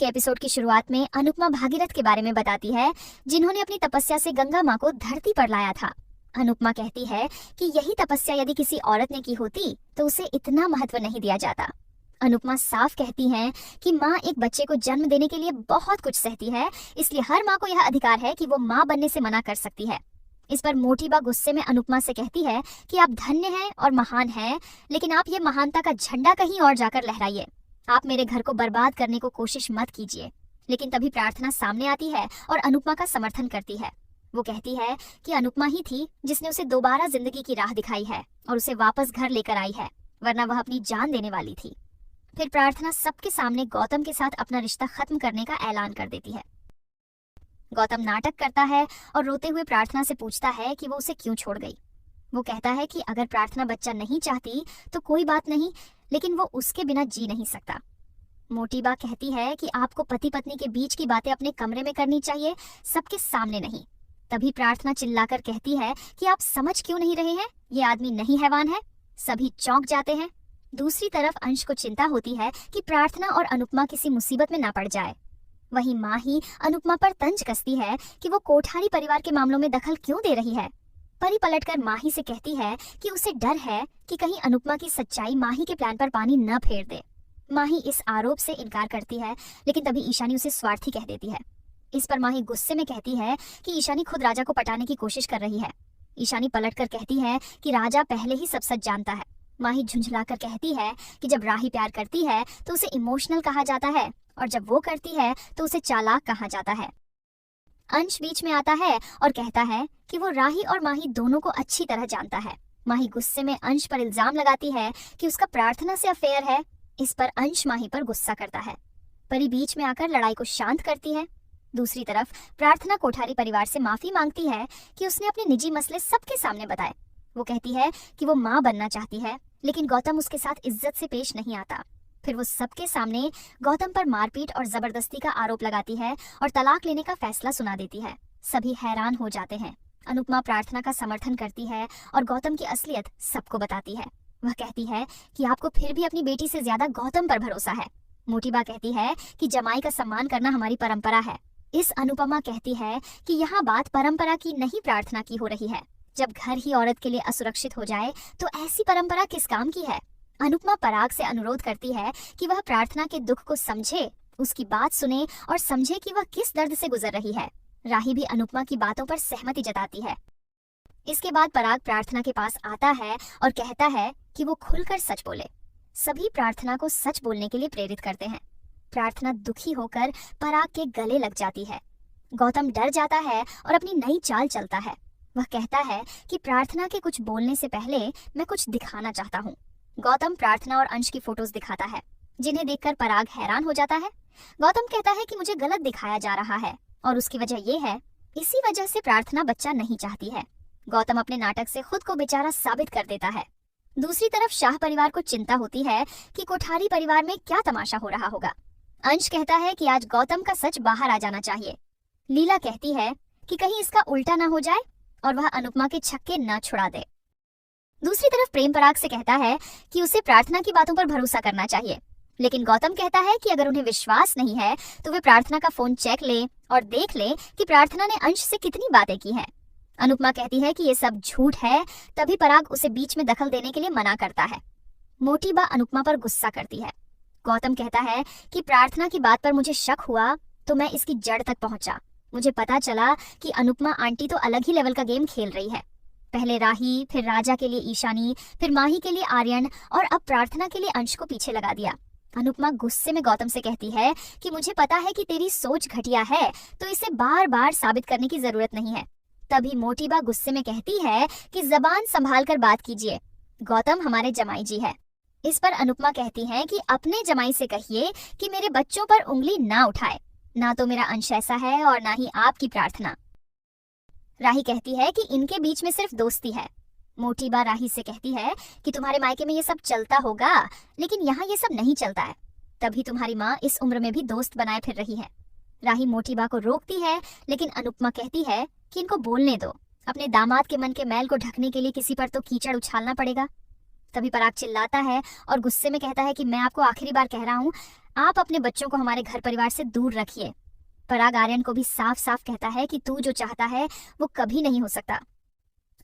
के एपिसोड की शुरुआत में अनुपमा भागीरथ के बारे में बताती है, जिन्होंने अपनी तपस्या से गंगा माँ को धरती पर लाया था। अनुपमा कहती है कि यही तपस्या यदि किसी औरत ने की होती तो उसे इतना महत्व नहीं दिया जाता। अनुपमा साफ कहती हैं कि माँ एक बच्चे को जन्म देने के लिए बहुत कुछ सहती है, इसलिए हर माँ को यह अधिकार है कि वो माँ बनने से मना कर सकती है। इस पर मोटीबा गुस्से में अनुपमा से कहती है कि आप धन्य हैं और महान हैं, लेकिन आप ये महानता का झंडा कहीं और जाकर लहराइए। आप मेरे घर को बर्बाद करने को कोशिश मत कीजिए। लेकिन तभी प्रार्थना सामने आती है और अनुपमा का समर्थन करती है। वो कहती है कि अनुपमा ही थी जिसने उसे दोबारा जिंदगी की राह दिखाई है और उसे वापस घर लेकर आई है, वरना वह अपनी जान देने वाली थी। फिर प्रार्थना सबके सामने गौतम के साथ अपना रिश्ता खत्म करने का ऐलान कर देती है। गौतम नाटक करता है और रोते हुए प्रार्थना से पूछता है कि वो उसे क्यों छोड़ गई। वो कहता है कि अगर प्रार्थना बच्चा नहीं चाहती तो कोई बात नहीं, लेकिन वो उसके बिना जी नहीं सकता। मोटीबा कहती है कि आपको पति पत्नी के बीच की बातें अपने कमरे में करनी चाहिए, सबके सामने नहीं। तभी प्रार्थना चिल्लाकर कहती है कि आप समझ क्यों नहीं रहे हैं, ये आदमी नहीं हैवान है। सभी चौंक जाते हैं। दूसरी तरफ अंश को चिंता होती है कि प्रार्थना और अनुपमा किसी मुसीबत में ना पड़ जाए। वहीं माँ ही अनुपमा पर तंज कसती है कि वो कोठारी परिवार के मामलों में दखल क्यों दे रही है। परी पलटकर माही से कहती है कि उसे डर है कि कहीं अनुपमा की सच्चाई माही के प्लान पर पानी न फेर दे। माही इस आरोप से इनकार करती है, लेकिन तभी ईशानी उसे स्वार्थी कह देती है। इस पर माही गुस्से में कहती है कि ईशानी खुद राजा को पटाने की कोशिश कर रही है। ईशानी पलटकर कहती है कि राजा पहले ही सब सच जानता है। माही झुंझलाकर कहती है कि जब राही प्यार करती है तो उसे इमोशनल कहा जाता है, और जब वो करती है तो उसे चालाक कहा जाता है। अंश बीच में आता है और कहता है कि वो राही और माही दोनों को अच्छी तरह जानता है। माही गुस्से में अंश पर इल्जाम लगाती है कि उसका प्रार्थना से अफेयर है। इस पर अंश माही पर गुस्सा करता है। परी बीच में आकर लड़ाई को शांत करती है। दूसरी तरफ प्रार्थना कोठारी परिवार से माफी मांगती है कि उसने अपने निजी मसले सबके सामने बताए। वो कहती है कि वो माँ बनना चाहती है, लेकिन गौतम उसके साथ इज्जत से पेश नहीं आता। फिर वो सबके सामने गौतम पर मारपीट और जबरदस्ती का आरोप लगाती है और तलाक लेने का फैसला सुना देती है। सभी हैरान हो जाते हैं। अनुपमा प्रार्थना का समर्थन करती है और गौतम की असलियत सबको बताती है। वह कहती है कि आपको फिर भी अपनी बेटी से ज्यादा गौतम पर भरोसा है। मोटीबा कहती है कि जमाई का सम्मान करना हमारी परंपरा है। इस अनुपमा कहती है कि यहाँ बात परंपरा की नहीं प्रार्थना की हो रही है। जब घर ही औरत के लिए असुरक्षित हो जाए तो ऐसी परंपरा किस काम की है। अनुपमा पराग से अनुरोध करती है कि वह प्रार्थना के दुख को समझे, उसकी बात सुने और समझे कि वह किस दर्द से गुजर रही है। राही भी अनुपमा की बातों पर सहमति जताती है। इसके बाद पराग प्रार्थना के पास आता है और कहता है कि वो खुलकर सच बोले। सभी प्रार्थना को सच बोलने के लिए प्रेरित करते हैं। प्रार्थना दुखी होकर पराग के गले लग जाती है। गौतम डर जाता है और अपनी नई चाल चलता है। वह कहता है कि प्रार्थना के कुछ बोलने से पहले मैं कुछ दिखाना चाहता हूँ। गौतम प्रार्थना और अंश की फोटोज दिखाता है, जिन्हें देखकर पराग हैरान हो जाता है। गौतम कहता है कि मुझे गलत दिखाया जा रहा है और उसकी वजह ये है, इसी वजह से प्रार्थना बच्चा नहीं चाहती है। गौतम अपने नाटक से खुद को बेचारा साबित कर देता है। दूसरी तरफ शाह परिवार को चिंता होती है कि कोठारी परिवार में क्या तमाशा हो रहा होगा। अंश कहता है कि आज गौतम का सच बाहर आ जाना चाहिए। लीला कहती है कि कहीं इसका उल्टा ना हो जाए और वह अनुपमा के छक्के न छुड़ा दे। दूसरी तरफ प्रेम पराग से कहता है कि उसे प्रार्थना की बातों पर भरोसा करना चाहिए, लेकिन गौतम कहता है कि अगर उन्हें विश्वास नहीं है तो वे प्रार्थना का फोन चेक ले और देख ले कि प्रार्थना ने अंश से कितनी बातें की हैं। अनुपमा कहती है कि ये सब झूठ है। तभी पराग उसे बीच में दखल देने के लिए मना करता है। मोटीबा अनुपमा पर गुस्सा करती है। गौतम कहता है कि प्रार्थना की बात पर मुझे शक हुआ तो मैं इसकी जड़ तक पहुंचा। मुझे पता चला कि अनुपमा आंटी तो अलग ही लेवल का गेम खेल रही है। पहले राही, फिर राजा के लिए ईशानी, फिर माही के लिए आर्यन और अब प्रार्थना के लिए अंश को पीछे लगा दिया। अनुपमा गुस्से में गौतम से कहती है कि मुझे पता है कि तेरी सोच घटिया है, तो इसे बार बार साबित करने की जरूरत नहीं है। तभी मोटीबा गुस्से में कहती है कि जबान संभाल कर बात कीजिए, गौतम हमारे जमाई जी है। इस पर अनुपमा कहती है कि अपने जमाई से कहिए कि मेरे बच्चों पर उंगली ना उठाए, ना तो मेरा अंश ऐसा है और ना ही आपकी प्रार्थना। राही कहती है कि इनके बीच में सिर्फ दोस्ती है। मोटीबा राही से कहती है कि तुम्हारे मायके में ये सब चलता होगा, लेकिन यहाँ ये सब नहीं चलता है, तभी तुम्हारी माँ इस उम्र में भी दोस्त बनाए फिर रही है। राही मोटीबा को रोकती है, लेकिन अनुपमा कहती है कि इनको बोलने दो, अपने दामाद के मन के मैल को ढकने के लिए किसी पर तो कीचड़ उछालना पड़ेगा। तभी पराग चिल्लाता है और गुस्से में कहता है कि मैं आपको आखिरी बार कह रहा हूँ, आप अपने बच्चों को हमारे घर परिवार से दूर रखिए। पराग आर्यन को भी साफ साफ कहता है कि तू जो चाहता है वो कभी नहीं हो सकता।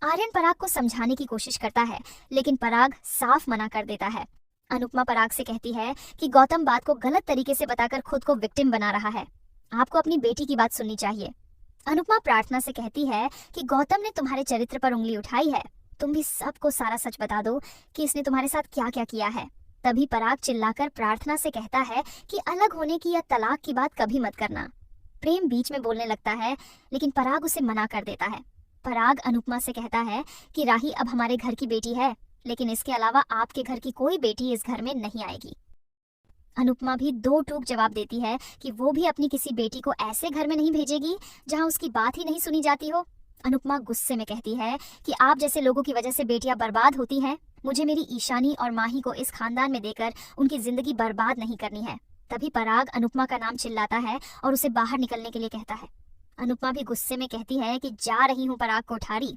आर्यन पराग को समझाने की कोशिश करता है, लेकिन पराग साफ मना कर देता है। अनुपमा पराग से कहती है कि गौतम बात को गलत तरीके से बताकर खुद को विक्टिम बना रहा है, आपको अपनी बेटी की बात सुननी चाहिए। अनुपमा प्रार्थना से कहती है कि गौतम ने तुम्हारे चरित्र पर उंगली उठाई है, तुम भी सबको सारा सच बता दो कि इसने तुम्हारे साथ क्या क्या किया है। तभी पराग चिल्लाकर प्रार्थना से कहता है कि अलग होने की या तलाक की बात कभी मत करना। प्रेम बीच में बोलने लगता है, लेकिन पराग उसे मना कर देता है। पराग अनुपमा से कहता है कि राही अब हमारे घर की बेटी है, लेकिन इसके अलावा आपके घर की कोई बेटी इस घर में नहीं आएगी। अनुपमा भी दो टूक जवाब देती है कि वो भी अपनी किसी बेटी को ऐसे घर में नहीं भेजेगी जहां उसकी बात ही नहीं सुनी जाती हो। अनुपमा गुस्से में कहती है कि आप जैसे लोगों की वजह से बेटियां बर्बाद होती हैं, मुझे मेरी ईशानी और माही को इस खानदान में देकर उनकी जिंदगी बर्बाद नहीं करनी है। तभी पराग अनुपमा का नाम चिल्लाता है और उसे बाहर निकलने के लिए कहता है। अनुपमा भी गुस्से में कहती है कि जा रही हूँ पराग कोठारी।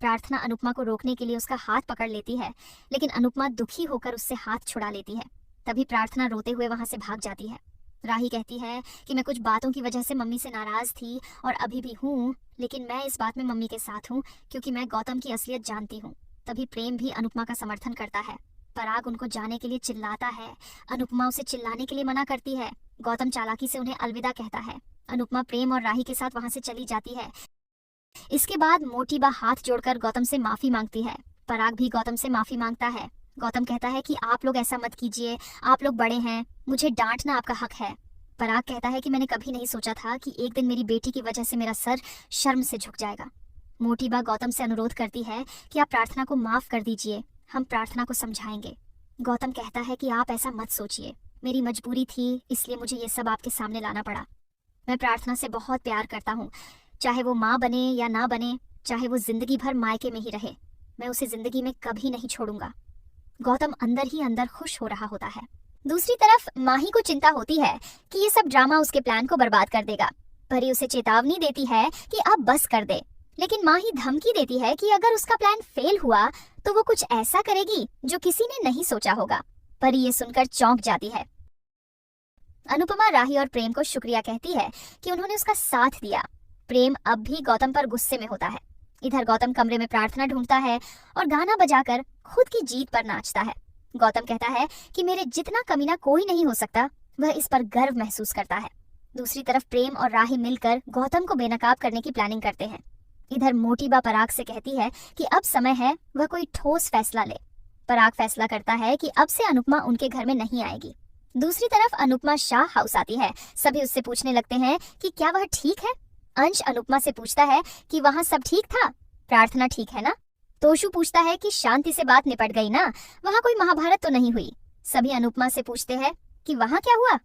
प्रार्थना अनुपमा को रोकने के लिए उसका हाथ पकड़ लेती है, लेकिन अनुपमा दुखी होकर उससे हाथ छुड़ा लेती है। तभी प्रार्थना रोते हुए वहां से भाग जाती है। राही कहती है कि मैं कुछ बातों की वजह से मम्मी से नाराज थी और अभी भी हूँ, लेकिन मैं इस बात में मम्मी के साथ हूँ क्योंकि मैं गौतम की असलियत जानती हूँ। तभी प्रेम भी अनुपमा का समर्थन करता है। पराग उनको जाने के लिए चिल्लाता है, अनुपमा उसे चिल्लाने के लिए मना करती है। गौतम चालाकी से उन्हें अलविदा कहता है। अनुपमा प्रेम और राही के साथ वहां से चली जाती है। इसके बाद मोटी बा हाथ जोड़कर गौतम से माफी मांगती है। पराग भी गौतम से माफी मांगता है। गौतम कहता है कि आप लोग ऐसा मत कीजिए, आप लोग बड़े हैं, मुझे डांटना आपका हक है। पराग कहता है कि मैंने कभी नहीं सोचा था कि एक दिन मेरी बेटी की वजह से मेरा सर शर्म से झुक जाएगा। मोटी बा गौतम से अनुरोध करती है कि आप प्रार्थना को माफ कर दीजिए, हम प्रार्थना को समझाएंगे। गौतम कहता है कि आप ऐसा मत सोचिए, मेरी मजबूरी थी, इसलिए मुझे ये सब आपके सामने लाना पड़ा। मैं प्रार्थना से बहुत प्यार करता हूँ, चाहे वो माँ बने या ना बने, चाहे वो जिंदगी भर मायके में ही रहे, मैं उसे जिंदगी में कभी नहीं छोड़ूंगा। गौतम अंदर ही अंदर खुश हो रहा होता है। दूसरी तरफ माही को चिंता होती है कि ये सब ड्रामा उसके प्लान को बर्बाद कर देगा। परी उसे चेतावनी देती है कि अब बस कर दे, लेकिन माही धमकी देती है कि अगर उसका प्लान फेल हुआ तो वो कुछ ऐसा करेगी जो किसी ने नहीं सोचा होगा। परी ये सुनकर चौंक जाती है। अनुपमा राही और प्रेम को शुक्रिया कहती है कि उन्होंने उसका साथ दिया। प्रेम अब भी गौतम पर गुस्से में होता है। इधर गौतम कमरे में प्रार्थना ढूंढता है और गाना बजाकर खुद की जीत पर नाचता है। गौतम कहता है कि मेरे जितना कमीना कोई नहीं हो सकता, वह इस पर गर्व महसूस करता है। दूसरी तरफ प्रेम और राही मिलकर गौतम को बेनकाब करने की प्लानिंग करते हैं। इधर मोटी बा पराग से कहती है कि अब समय है वह कोई ठोस फैसला ले। पराग फैसला करता है कि अब से अनुपमा उनके घर में नहीं आएगी। दूसरी तरफ अनुपमा शाह हाउस आती है। सभी उससे पूछने लगते हैं कि क्या वह ठीक है। अंश अनुपमा से पूछता है कि वहाँ सब ठीक था, प्रार्थना ठीक है ना। तोशु पूछता है कि शांति से बात निपट गई ना, वहाँ कोई महाभारत तो नहीं हुई। सभी अनुपमा से पूछते हैं कि वहाँ क्या हुआ।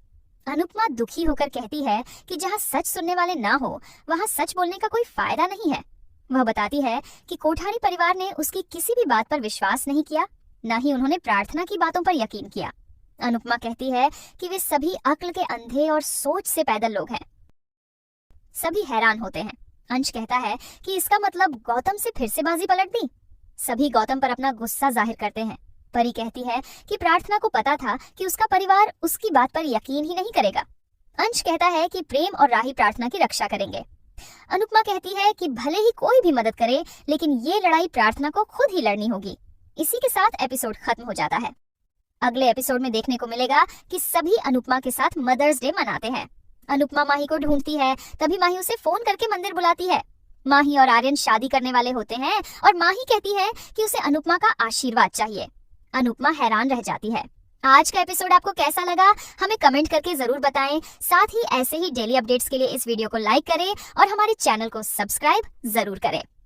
अनुपमा दुखी होकर कहती है कि जहाँ सच सुनने वाले ना हो वहाँ सच बोलने का कोई फायदा नहीं है। वह बताती है कि कोठारी परिवार ने उसकी किसी भी बात पर विश्वास नहीं किया, न ही उन्होंने प्रार्थना की बातों पर यकीन किया। अनुपमा कहती है कि वे सभी अक्ल के अंधे और सोच से पैदल लोग हैं। सभी हैरान होते हैं। अंश कहता है कि इसका मतलब गौतम से फिर से बाजी पलट दी। सभी गौतम पर अपना गुस्सा जाहिर करते हैं। परी कहती है कि प्रार्थना को पता था कि उसका परिवार उसकी बात पर यकीन ही नहीं करेगा। अंश कहता है कि प्रेम और राही प्रार्थना की रक्षा करेंगे। अनुपमा कहती है कि भले ही कोई भी मदद करे, लेकिन ये लड़ाई प्रार्थना को खुद ही लड़नी होगी। इसी के साथ एपिसोड खत्म हो जाता है। अगले एपिसोड में देखने को मिलेगा कि सभी अनुपमा के साथ मदर्स डे मनाते हैं। अनुपमा माही को ढूंढती है, तभी माही उसे फोन करके मंदिर बुलाती है। माही और आर्यन शादी करने वाले होते हैं और माही कहती है कि उसे अनुपमा का आशीर्वाद चाहिए। अनुपमा हैरान रह जाती है। आज का एपिसोड आपको कैसा लगा हमें कमेंट करके जरूर बताएं। साथ ही ऐसे ही डेली अपडेट्स के लिए इस वीडियो को लाइक करें और हमारे चैनल को सब्सक्राइब जरूर करें।